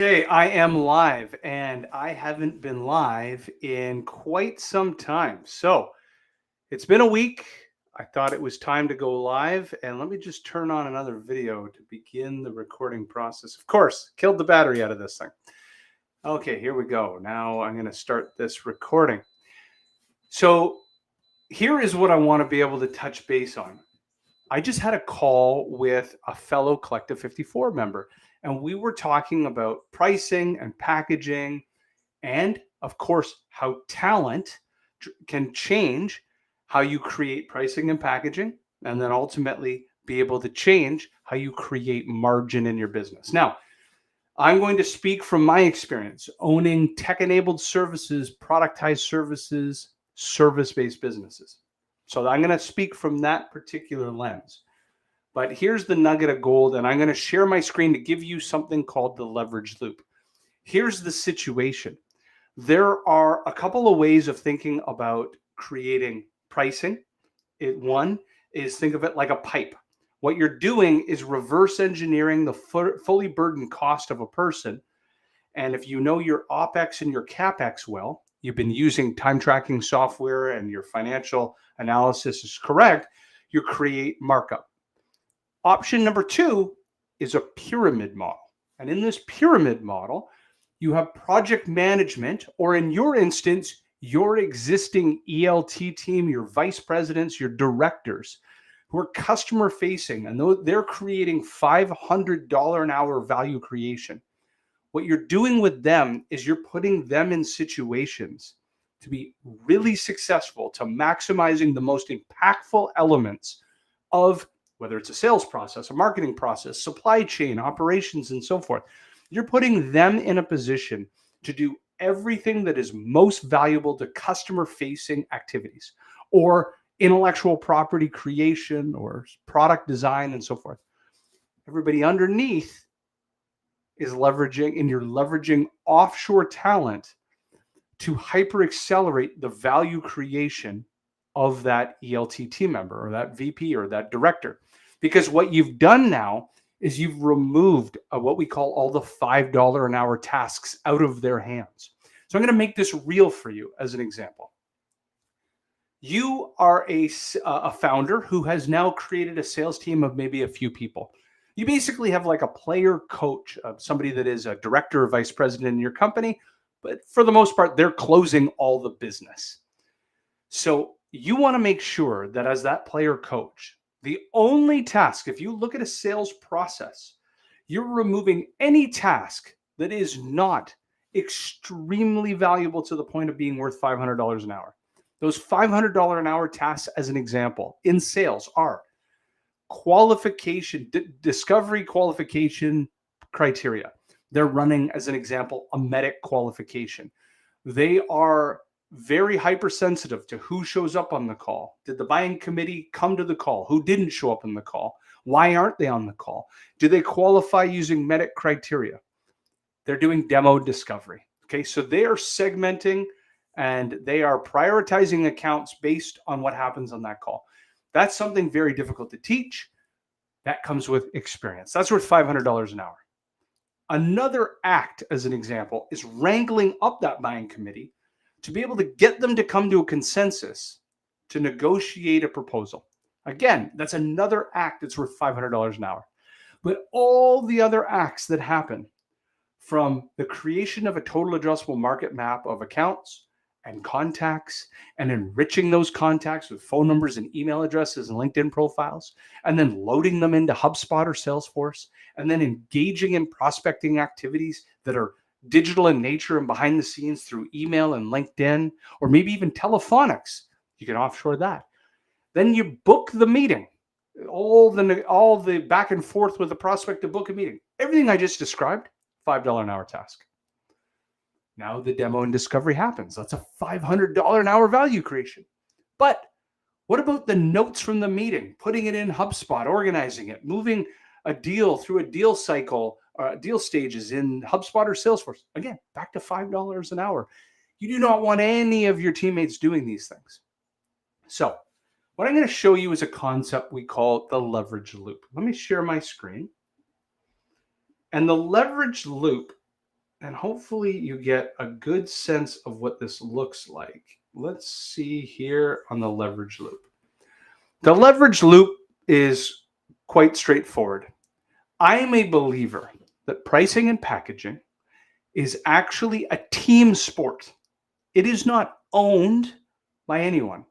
Okay, I am live and I haven't been live in quite some time. So it's been a week. I thought it was time to go live, and let me just turn on another video to begin the recording process. Of course, killed the battery out of this thing. Okay, here we go. Now I'm going to start this recording. So here is what I want to be able to touch base on. I just had a call with a fellow Collective 54 member, and we were talking about pricing and packaging and of course how talent can change how you create pricing and packaging, and then ultimately be able to change how you create margin in your business. Now, I'm going to speak from my experience owning tech enabled services, productized services, service based businesses. So I'm going to speak from that particular lens. But here's the nugget of gold, and I'm going to share my screen to give you something called the leverage loop. Here's the situation. There are a couple of ways of thinking about creating pricing. One is think of it like a pipe. What you're doing is reverse engineering the fully burdened cost of a person. And if you know your OPEX and your CAPEX well, you've been using time tracking software and your financial analysis is correct, you create markup. Option number two is a pyramid model. And in this pyramid model, you have project management, or in your instance, your existing ELT team, your vice presidents, your directors who are customer facing, and they're creating $500 an hour value creation. What you're doing with them is you're putting them in situations to be really successful, to maximizing the most impactful elements of whether it's a sales process, a marketing process, supply chain, operations, and so forth. You're putting them in a position to do everything that is most valuable to customer facing activities or intellectual property creation or product design and so forth. Everybody underneath is leveraging, and you're leveraging offshore talent to hyper accelerate the value creation of that ELT team member or that VP or that director. Because what you've done now is you've removed what we call all the $5 an hour tasks out of their hands. So I'm going to make this real for you as an example. You are a founder who has now created a sales team of maybe a few people. You basically have like a player coach, somebody that is a director or vice president in your company, but for the most part, they're closing all the business. So you want to make sure that as that player coach, the only task, if you look at a sales process, you're removing any task that is not extremely valuable to the point of being worth $500 an hour. Those $500 an hour tasks, as an example, in sales are qualification, discovery qualification criteria. They're running, as an example, a medic qualification. They are very hypersensitive to who shows up on the call. Did the buying committee come to the call? Who didn't show up on the call? Why aren't they on the call? Do they qualify using medic criteria? They're doing demo discovery. Okay, so they are segmenting and they are prioritizing accounts based on what happens on that call. That's something very difficult to teach. That comes with experience. That's worth $500 an hour. Another act, as an example, is wrangling up that buying committee to be able to get them to come to a consensus to negotiate a proposal. Again, that's another act that's worth $500 an hour. But all the other acts that happen, from the creation of a total addressable market map of accounts and contacts and enriching those contacts with phone numbers and email addresses and LinkedIn profiles, and then loading them into HubSpot or Salesforce, and then engaging in prospecting activities that are digital in nature and behind the scenes through email and LinkedIn, or maybe even telephonics. You can offshore that. Then you book the meeting, all the back and forth with the prospect to book a meeting. Everything I just described, $5 an hour task. Now the demo and discovery happens. That's a $500 an hour value creation. But what about the notes from the meeting? Putting it in HubSpot, organizing it, moving a deal through a deal cycle, deal stages in HubSpot or Salesforce. Again, back to $5 an hour. You do not want any of your teammates doing these things. So what I'm going to show you is a concept we call the leverage loop. Let me share my screen. And the leverage loop and hopefully you get a good sense of what this looks like. Let's see here on the leverage loop. The leverage loop is quite straightforward. I am a believer that pricing and packaging is actually a team sport. It is not owned by anyone,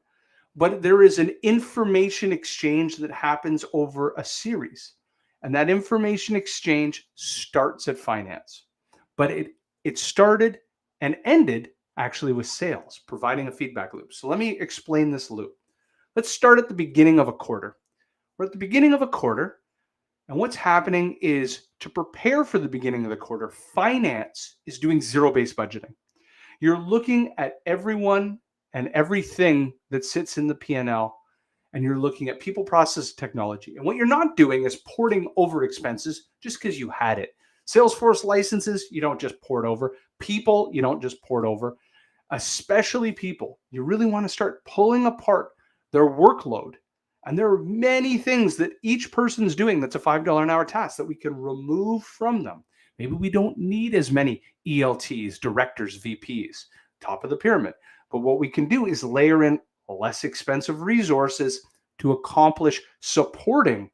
but there is an information exchange that happens over a series. And that information exchange starts at finance. But it started and ended actually with sales, providing a feedback loop. So let me explain this loop. Let's start at the beginning of a quarter. We're at the beginning of a quarter, and what's happening is to prepare for the beginning of the quarter, finance is doing zero-based budgeting. You're looking at everyone and everything that sits in the P&L, and you're looking at people, process, technology. And what you're not doing is porting over expenses just because you had it. Salesforce licenses, you don't just port over. People, you don't just port over. Especially people, you really want to start pulling apart their workload. And there are many things that each person's doing that's a $5 an hour task that we can remove from them. Maybe we don't need as many ELTs, directors, VPs, top of the pyramid. But what we can do is layer in less expensive resources to accomplish supporting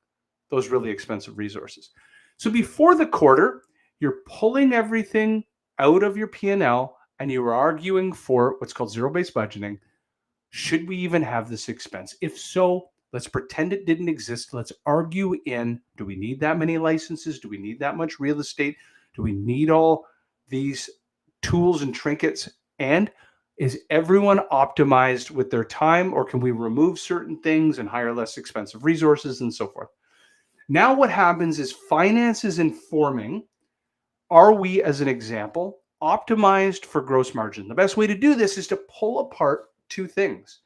those really expensive resources. So before the quarter, you're pulling everything out of your P&L and you're arguing for what's called zero-based budgeting. Should we even have this expense? If so, let's pretend it didn't exist. Let's argue in, do we need that many licenses? Do we need that much real estate? Do we need all these tools and trinkets? And is everyone optimized with their time, or can we remove certain things and hire less expensive resources and so forth? Now what happens is finance is informing, are we, as an example, optimized for gross margin? The best way to do this is to pull apart two things.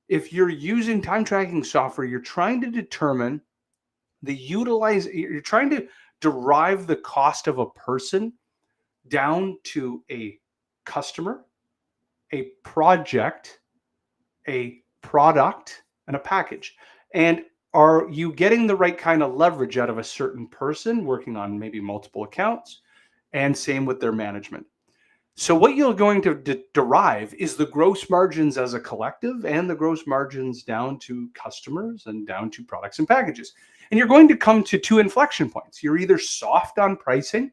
If you're using time tracking software, you're trying to determine you're trying to derive the cost of a person down to a customer, a project, a product, and a package. And are you getting the right kind of leverage out of a certain person working on maybe multiple accounts? And same with their management. So what you're going to derive is the gross margins as a collective and the gross margins down to customers and down to products and packages. And you're going to come to two inflection points. You're either soft on pricing,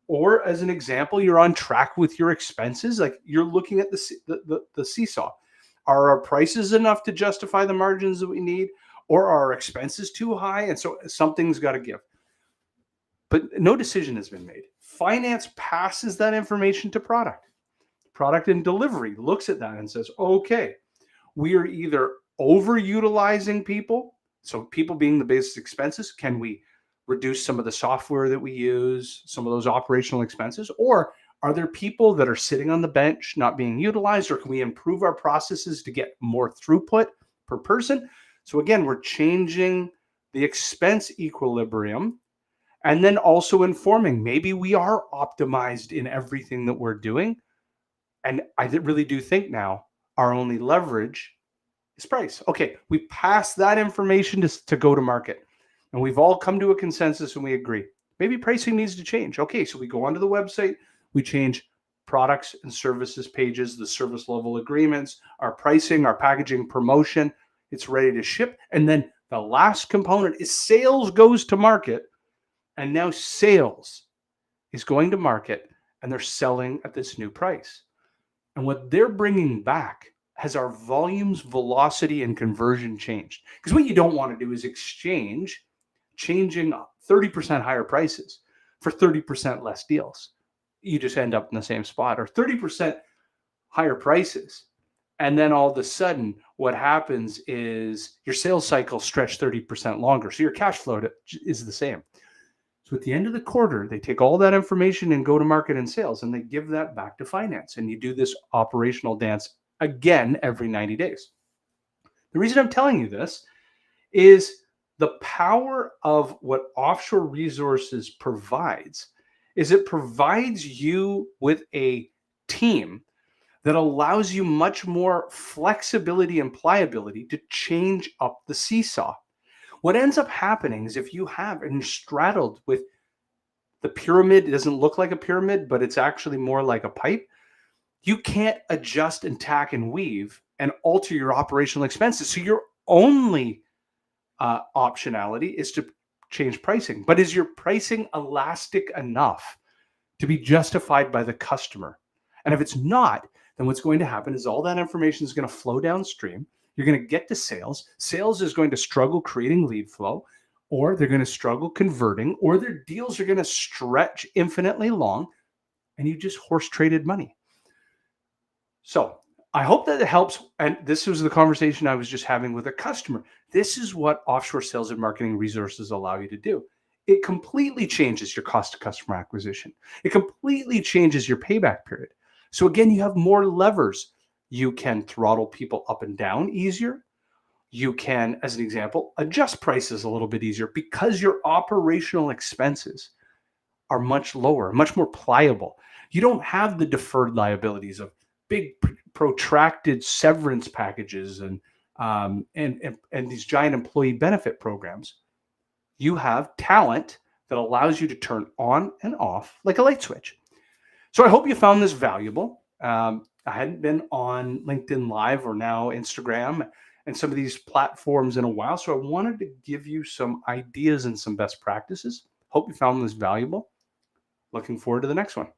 or as an example, you're on track with your expenses. Like you're looking at the seesaw. Are our prices enough to justify the margins that we need? Or are our expenses too high? And so something's got to give. But no decision has been made. Finance passes that information to product. Product and delivery looks at that and says, okay, we are either overutilizing people, so people being the basis expenses, can we reduce some of the software that we use, some of those operational expenses, or are there people that are sitting on the bench not being utilized, or can we improve our processes to get more throughput per person? So again, we're changing the expense equilibrium. And then also informing, maybe we are optimized in everything that we're doing. And I really do think now our only leverage is price. Okay, we pass that information to go to market. And we've all come to a consensus and we agree. Maybe pricing needs to change. Okay, so we go onto the website, we change products and services pages, the service level agreements, our pricing, our packaging, promotion. It's ready to ship. And then the last component is sales goes to market. And now sales is going to market and they're selling at this new price. And what they're bringing back has our volumes, velocity, and conversion changed. Because what you don't want to do is changing 30% higher prices for 30% less deals. You just end up in the same spot, or 30% higher prices. And then all of a sudden, what happens is your sales cycle stretched 30% longer. So your cash flow is the same. So at the end of the quarter, they take all that information and go to market and sales, and they give that back to finance. And you do this operational dance again every 90 days. The reason I'm telling you this is the power of what offshore resources provides is it provides you with a team that allows you much more flexibility and pliability to change up the seesaw. What ends up happening is if you have and you're straddled with the pyramid, it doesn't look like a pyramid, but it's actually more like a pipe. You can't adjust and tack and weave and alter your operational expenses. So your only optionality is to change pricing. But is your pricing elastic enough to be justified by the customer? And if it's not, then what's going to happen is all that information is going to flow downstream. You're going to get to sales. Sales is going to struggle creating lead flow, or they're going to struggle converting, or their deals are going to stretch infinitely long, and you just horse traded money. So I hope that it helps. And this was the conversation I was just having with a customer. This is what offshore sales and marketing resources allow you to do. It completely changes your cost of customer acquisition. It completely changes your payback period. So again, you have more levers. You can throttle people up and down easier. You can, as an example, adjust prices a little bit easier because your operational expenses are much lower, much more pliable. You don't have the deferred liabilities of big protracted severance packages and these giant employee benefit programs. You have talent that allows you to turn on and off like a light switch. So I hope you found this valuable. I hadn't been on LinkedIn Live or now Instagram and some of these platforms in a while. So I wanted to give you some ideas and some best practices. Hope you found this valuable. Looking forward to the next one.